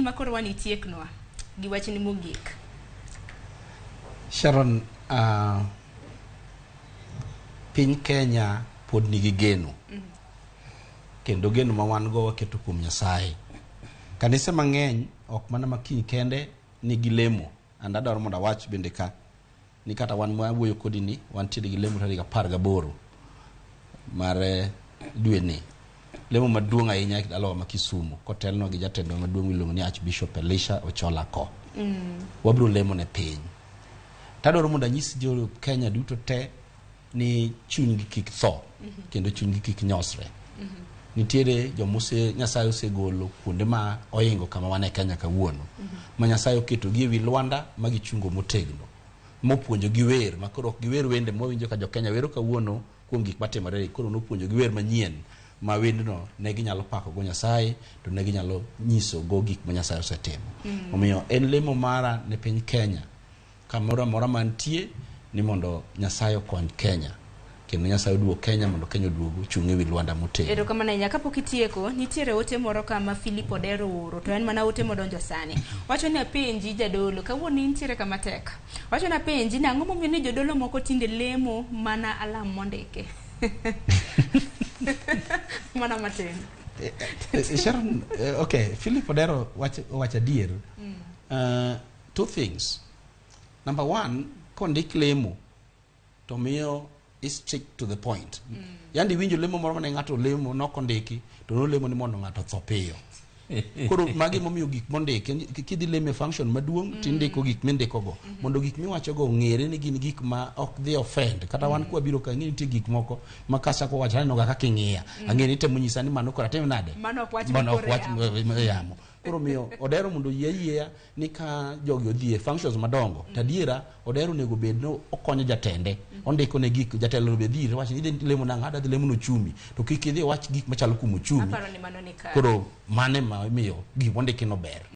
makoro wanitieknwa gi wachni mogik. Sharon, Piny Kenya pod nigi geno. Kendo geno ma wan go waketo kuom Nyasaye. Kanise mang'eny ok mana makiny kende nigi lemo. And adwaro mondo awach bende ka ni kata wan mwawuoyo kodi ni wan tiere gi lemo tarik 18 mar dwe ni. Lemo maduong' ahinya e dalawa ma Kisumu kotelno gi jatendo maduong' miluongo ni Archbishop Elisha Ochola ko. Wabro lemo ne piny. Tadwaro mondo anyis jo Kenya duto te ni chunygi kik tho kendo chunygi kik nyosre. Nitiere jomose Nyasaye osegolo kuonde ma oingo kama wane Kenya kawuono. Ma Nyasaye oketo gi ewi lwanda ma gichungo motegno. Mopuonjo gi wer makoro ok giwer wende mowinjo ka jo Kenya wero kawuono kuom gik matimore, koro nopuonjo gi wer manyien ma wendno ne ginyalo pako go Nyasaye to ne ginyalo nyiso go gik ma Nyasaye osetimo. Omiyo en lemo mara ne piny Kenya kamoro amora mantie ni mondo Nyasaye okony Kenya. Kendo Nyasaye oduog Kenya mondo Kenya oduogo chung' ewi lwanda motegno. Ero kama nanya kapok itieko nitiere ote moro kama Philip Odero oro to en mana ote modonjo sani. Wacho ni apenji jadolo kawuono nitiere kama tek. Wacho ni apenji ni ang'o momiyo ni jodolo moko tinde lemo mana alam mondike. Mana matin. Sharon, okay, Philip Odero wacha adier. Two things. Number one, kondik lemo to miyo is strict to the point. Yandi winjo lemo moro mane ng'ato lemo nokondiki to no lemo ni mondo ng'ato tho piyo. Koro magi momiyo gik mondiki kidhi lemo function maduong' tindiko gik mindiko go mondo gik miwacho go ng'ere ni gin gik ma ok dhi offend kata wan kwa biro ka ng'e nitie gik moko ma kasa ko wacha no kaka king'iya ang'e ni temo nyisa ni mano kora tem nade mano ok wach yamo. Koro miyo Odero mondo yie ni ka jogi odhie functions madongo tadiera Odero nego bed no okonyo jatende ondiko ne gik jatelo no bedhire wach ni lemo na ngada lemo no chumi to kik idhi wach gik machalo kuom chumi. Aparo ni mano ni ka Koro mane ma miyo gik mondiki no ber.